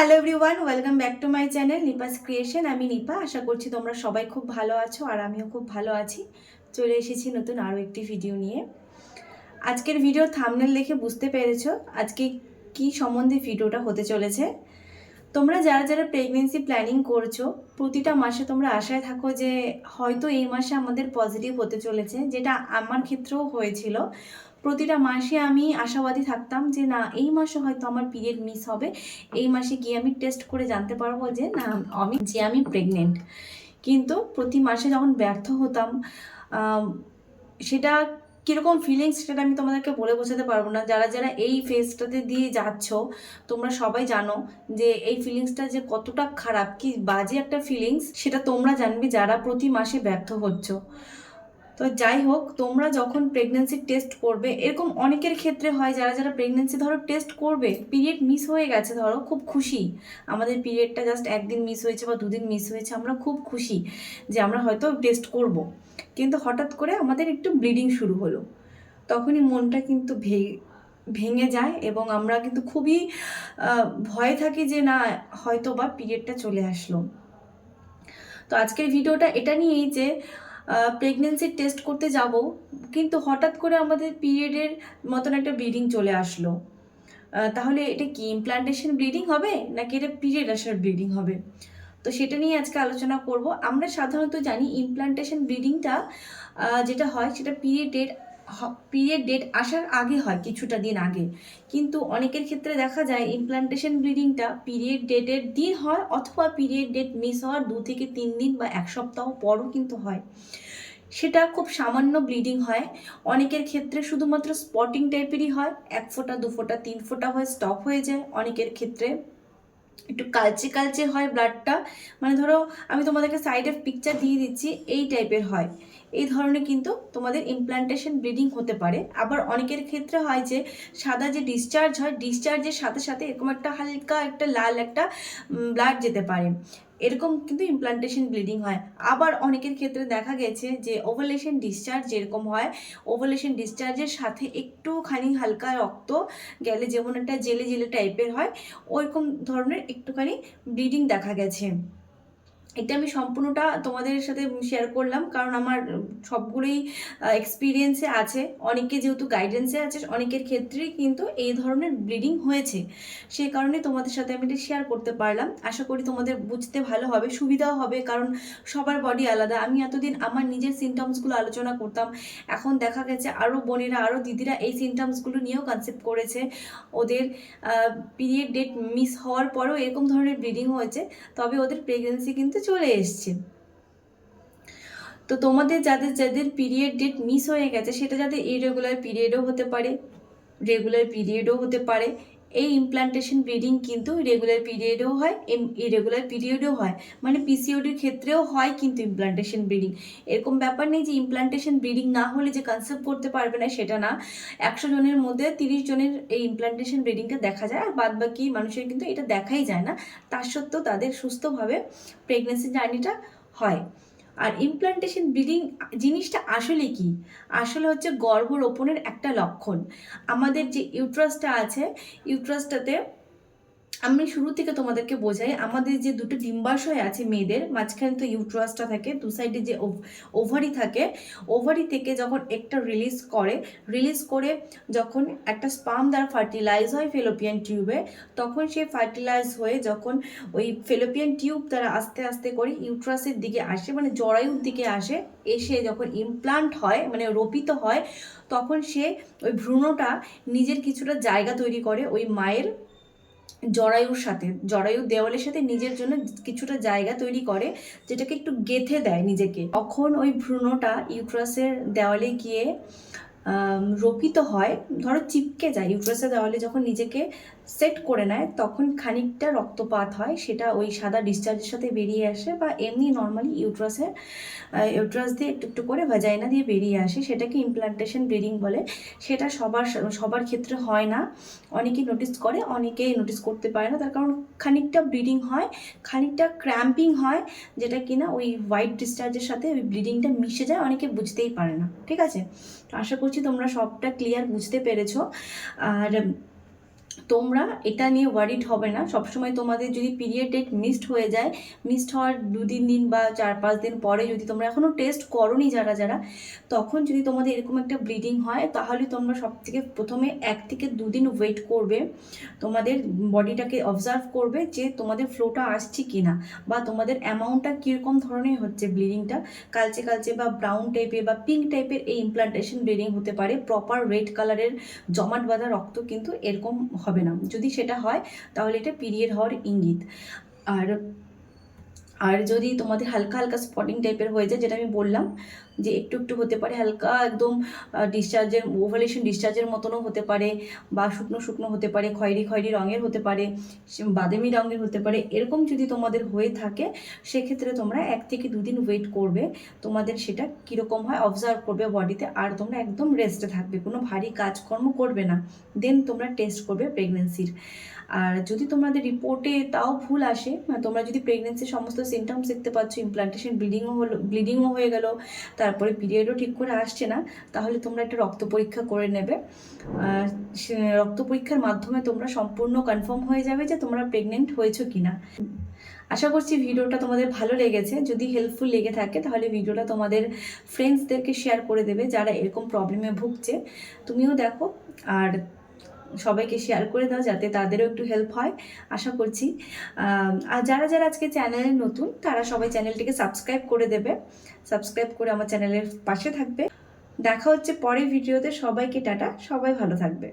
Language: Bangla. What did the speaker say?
Hello everyone, welcome back to my channel নিপাস creation. আমি নিপা। আশা করছি তোমরা সবাই খুব ভালো আছো আর আমিও খুব ভালো আছি। চলে এসেছি নতুন আরও একটি ভিডিও নিয়ে। আজকের ভিডিও থাম্বনেল দেখে বুঝতে পেরেছো আজকে কি সম্বন্ধে ভিডিওটা হতে চলেছে। তোমরা যারা যারা প্রেগনেন্সি প্ল্যানিং করছো, প্রতিটা মাসে তোমরা আশায় থাকো যে হয়তো এই মাসে আমাদের পজিটিভ হতে চলেছে, যেটা আমার ক্ষেত্রেও হয়েছিল। প্রতিটা মাসে আমি আশাবাদী থাকতাম যে না, এই মাসে হয়তো আমার পিরিয়ড মিস হবে, এই মাসে গিয়ে আমি টেস্ট করে জানতে পারবো যে না, আমি প্রেগনেন্ট। কিন্তু প্রতি মাসে যখন ব্যর্থ হতাম, সেটা কীরকম ফিলিংস সেটা আমি তোমাদেরকে বলে বোঝাতে পারবো না। যারা যারা এই ফেজটাতে দিয়ে যাচ্ছ তোমরা সবাই জানো যে এই ফিলিংসটা যে কতটা খারাপ, কি বাজে একটা ফিলিংস, সেটা তোমরা জানবে যারা প্রতি মাসে ব্যর্থ হচ্ছ। তো যাই হোক, তোমরা যখন প্রেগনেন্সি টেস্ট করবে, এরকম অনেকের ক্ষেত্রে হয় যারা যারা প্রেগনেন্সি ধরো টেস্ট করবে, পিরিয়ড মিস হয়ে গেছে, ধরো খুব খুশি আমাদের পিরিয়ডটা জাস্ট একদিন মিস হয়েছে বা দুদিন মিস হয়েছে, আমরা খুব খুশি যে আমরা হয়তো টেস্ট করব, কিন্তু হঠাৎ করে আমাদের একটু ব্লিডিং শুরু হলো, তখনই মনটা কিন্তু ভেঙে যায় এবং আমরা কিন্তু খুবই ভয়ে থাকি যে না, হয়তো বা পিরিয়ডটা চলে আসলো। তো আজকের ভিডিওটা এটা নিয়েই যে প্রেগনেন্সি টেস্ট করতে যাব, কিন্তু হঠাৎ করে আমাদের পিরিয়ডের মতন একটা ব্লিডিং চলে আসলো। তাহলে এটা কি ইমপ্লান্টেশন ব্লিডিং হবে নাকি এটা পিরিয়ড আসার ব্লিডিং হবে? তো সেটা নিয়ে আজকে আলোচনা করব। আমরা সাধারণত জানি ইমপ্লান্টেশন ব্লিডিংটা যেটা হয় সেটা পিরিয়ড ডেট আসার আগে হয়, কিছুটা দিন আগে। কিন্তু অনেকের ক্ষেত্রে দেখা যায় ইমপ্লান্টেশন ব্লিডিংটা পিরিয়ড ডেটের দিন হয়, অথবা পিরিয়ড ডেট মিস হওয়ার 2 থেকে 3 দিন বা 1 সপ্তাহ পরও কিন্তু হয়। সেটা খুব সামান্য ব্লিডিং হয়, অনেকের ক্ষেত্রে শুধুমাত্র স্পটিং টাইপেরই হয়, 1 ফোঁটা 2 ফোঁটা 3 ফোঁটা হয়ে স্টপ হয়ে যায়। অনেকের ক্ষেত্রে একটু কালচে কালচে হয় ব্লাডটা, মানে ধরো আমি তোমাদেরকে সাইডে পিকচার দিয়ে দিচ্ছি, এই টাইপের হয়। এই ধরনের কিন্তু তোমাদের ইমপ্লান্টেশন ব্লিডিং হতে পারে। আবার অনেকের ক্ষেত্রে হয় যে সাদা যে ডিসচার্জ হয়, ডিসচার্জের সাথে সাথে এরকম একটা হালকা একটা লাল একটা ব্লাড যেতে পারে, এরকম কিন্তু ইমপ্লান্টেশন ব্লিডিং হয়। আবার অনেকের ক্ষেত্রে দেখা গেছে যে ওভালেশন ডিসচার্জ যেরকম হয়, ওভালেশন ডিসচার্জের সাথে একটুখানি হালকা রক্ত গেলে যেমন একটা জেলে জেলে টাইপের হয়, ওইরকম ধরনের একটুখানি ব্লিডিং দেখা গেছে। এটা আমি সম্পূর্ণটা তোমাদের সাথে শেয়ার করলাম, কারণ আমার সবগুলোই এক্সপিরিয়েন্সে আছে। অনেকে যেহেতু গাইডেন্সে আছে, অনেকের ক্ষেত্রেই কিন্তু এই ধরনের ব্লিডিং হয়েছে, সেই কারণে তোমাদের সাথে আমি এটা শেয়ার করতে পারলাম। আশা করি তোমাদের বুঝতে ভালো হবে, সুবিধাও হবে, কারণ সবার বডি আলাদা। আমি এতদিন আমার নিজের সিমটমসগুলো আলোচনা করতাম, এখন দেখা গেছে আরও বোনেরা আরও দিদিরা এই সিমটমসগুলো নিয়েও কনসেপ্ট করেছে। ওদের পিরিয়ড ডেট মিস হওয়ার পরেও এরকম ধরনের ব্লিডিং হয়েছে, তবে ওদের প্রেগনেন্সি কিন্তু চলে এসছে। তো তোমাদের যাদের যাদের পিরিয়ড ডেট মিস হয়ে গেছে, সেটা যাদের ইরেগুলার পিরিয়ডও হতে পারে, রেগুলার পিরিয়ডও হতে পারে। এই ইমপ্লান্টেশন ব্লিডিং কিন্তু রেগুলার পিরিয়ডেও হয়, ইরেগুলার পিরিয়ডেও হয়, মানে পিসিওডির ক্ষেত্রেও হয় কিন্তু ইমপ্লান্টেশন ব্লিডিং। এরকম ব্যাপার নেই যে ইমপ্লান্টেশন ব্লিডিং না হলে যে কনসেপ্ট করতে পারবে না, সেটা না। 100 জনের মধ্যে 30 জনের এই ইমপ্লান্টেশন ব্লিডিংটা দেখা যায়, আর বাদ বাকি মানুষের কিন্তু এটা দেখাই যায় না। তার সত্ত্বেও তাদের সুস্থভাবে প্রেগনেন্সি জার্নিটা হয়। আর ইমপ্লান্টেশন ব্লিডিং জিনিসটা আসলে কি? আসলে হচ্ছে গর্ভরোপণের একটা লক্ষণ। আমাদের যে ইউট্রাসটা আছে, ইউট্রাসটাতে আমি শুরু থেকে তোমাদেরকে বোঝাই, আমাদের যে দুটো ডিম্বাশয় আছে মেয়েদের, মাঝখানে তো ইউট্রাসটা থাকে, দু সাইডে যে ওভারি থাকে, ওভারি থেকে যখন একটা রিলিজ করে যখন একটা স্পার্ম দ্বারা ফার্টিলাইজ হয় ফেলোপিয়ান টিউবে, তখন সে ফার্টিলাইজ হয়ে যখন ওই ফেলোপিয়ান টিউব দ্বারা আস্তে আস্তে করে ইউট্রাসের দিকে আসে, মানে জরায়ুর দিকে আসে, এসে যখন ইমপ্লান্ট হয় মানে রোপিত হয়, তখন সে ওই ভ্রূণটা নিজের কিছুটা জায়গা তৈরি করে ওই মায়ের জরায়ুর দেওয়ালের সাথে নিজের জন্য কিছুটা জায়গা তৈরি করে, যেটাকে একটু গেঁথে দেয় নিজেকে। তখন ওই ভ্রূণটা ইউট্রাসের দেওয়ালে গিয়ে রোপিত হয়, ধরো চিপকে যায় ইউট্রাসের দেওয়ালে, যখন নিজেকে সেট করে নেয় তখন খানিকটা রক্তপাত হয়, সেটা ওই সাদা ডিসচার্জের সাথে বেরিয়ে আসে, বা এমনি নর্মালি ইউট্রাস দিয়ে একটু একটু করে ভাজাইনা দিয়ে বেরিয়ে আসে, সেটাকে ইমপ্লান্টেশন ব্লিডিং বলে। সেটা সবার ক্ষেত্রে হয় না, অনেকেই নোটিস করে, অনেকেই নোটিস করতে পারে না, তার কারণ খানিকটা ব্লিডিং হয়, খানিকটা ক্র্যাম্পিং হয়, যেটা কিনা ওই হোয়াইট ডিসচার্জের সাথে ওই ব্লিডিংটা মিশে যায়, অনেকে বুঝতেই পারে না। ঠিক আছে, আশা করছি তোমরা সবটা ক্লিয়ার বুঝতে পেরেছো। আর তোমরা এটা নিয়ে ওয়ারিড হবে না। সবসময় তোমাদের যদি পিরিয়ড ডেট মিসড হয়ে যায়, মিসড হওয়ার 2-3 দিন বা 4-5 দিন পরে যদি তোমরা এখনও টেস্ট করোনি যারা যারা, তখন যদি তোমাদের এরকম একটা ব্লিডিং হয়, তাহলে তোমরা সব থেকে প্রথমে 1 থেকে 2 দিন ওয়েট করবে, তোমাদের বডিটাকে অবজার্ভ করবে যে তোমাদের ফ্লোটা আসছে কি না, বা তোমাদের অ্যামাউন্টটা কীরকম ধরনের হচ্ছে ব্লিডিংটা, কালচে কালচে বা ব্রাউন টাইপের বা পিঙ্ক টাইপের এই ইমপ্লান্টেশন ব্লিডিং হতে পারে। প্রপার রেড কালারের জমাট বাঁধা রক্ত কিন্তু এরকম হবে না। যদি সেটা হয় তাহলে এটা পিরিয়ড হওয়ার ইঙ্গিত। আর আর যদি তোমাদের হালকা হালকা স্পটিং টাইপের হয়ে যায়, যেটা আমি বললাম যে একটু একটু হতে পারে, হালকা একদম ডিসচার্জের ওভালেশন ডিসচার্জের মতনও হতে পারে, বা শুকনো শুকনো হতে পারে, খয়েরি খয়েরি রঙের হতে পারে, বাদামি রঙের হতে পারে, এরকম যদি তোমাদের হয়ে থাকে সেক্ষেত্রে তোমরা 1 থেকে 2 দিন ওয়েট করবে, তোমাদের সেটা কীরকম হয় অবজার্ভ করবে বডিতে, আর তোমরা একদম রেস্টে থাকবে, কোনো ভারী কাজকর্ম করবে না, দেন তোমরা টেস্ট করবে প্রেগনেন্সির। আর যদি তোমাদের রিপোর্টে তাও ভুল আসে, তোমরা যদি প্রেগনেন্সির সমস্ত সিমটমস দেখতে পাচ্ছ, ইমপ্লান্টেশন ব্লিডিংও হয়ে গেল, তারপরে পিরিয়ডও ঠিক করে আসছে না, তাহলে তোমরা একটা রক্ত পরীক্ষা করে নেবে। রক্ত পরীক্ষার মাধ্যমে তোমরা সম্পূর্ণ কনফার্ম হয়ে যাবে যে তোমরা প্রেগনেন্ট হয়েছো কিনা। আশা করছি ভিডিওটা তোমাদের ভালো লেগেছে। যদি হেল্পফুল লেগে থাকে তাহলে ভিডিওটা তোমাদের ফ্রেন্ডসদেরকে শেয়ার করে দেবে যারা এরকম প্রবলেমে ভুগছে। তুমিও দেখো আর সবাইকে শেয়ার করে দাও যাতে তাদেরও একটু হেল্প হয়, আশা করছি। আর যারা যারা আজকে চ্যানেলে নতুন তারা সবাই চ্যানেলটিকে সাবস্ক্রাইব করে দেবে, সাবস্ক্রাইব করে আমার চ্যানেলের পাশে থাকবে। দেখা হচ্ছে পরের ভিডিওতে। সবাইকে টাটা, সবাই ভালো থাকবে।